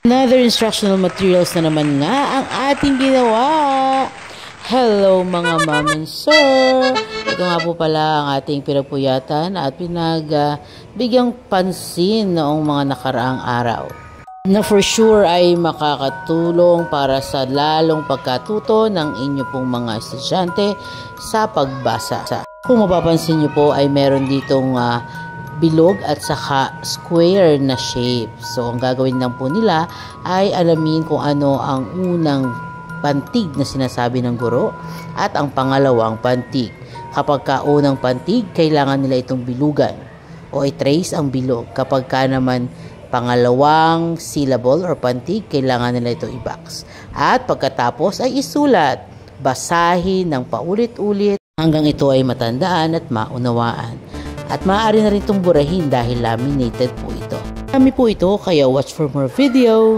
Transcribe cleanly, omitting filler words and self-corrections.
Another instructional materials na naman nga ang ating ginawa. Hello mga ma'am and sir. Ito nga po pala ang ating pinagpuyatan at pinagbigyang pansin noong mga nakaraang araw, na for sure ay makakatulong para sa lalong pagkatuto ng inyo pong mga estudyante sa pagbasa. Kung mapapansin nyo po ay meron ditong bilog at saka square na shape. So ang gagawin lang po nila ay alamin kung ano ang unang pantig na sinasabi ng guro at ang pangalawang pantig. Kapag ka unang pantig, kailangan nila itong bilugan o i-trace ang bilog. Kapag ka naman pangalawang syllable or pantig, kailangan nila ito i-box. At pagkatapos ay isulat, basahin ng paulit-ulit hanggang ito ay matandaan at maunawaan. At maaari na rin itong burahin dahil laminated po ito. Kami po ito, kaya watch for more video.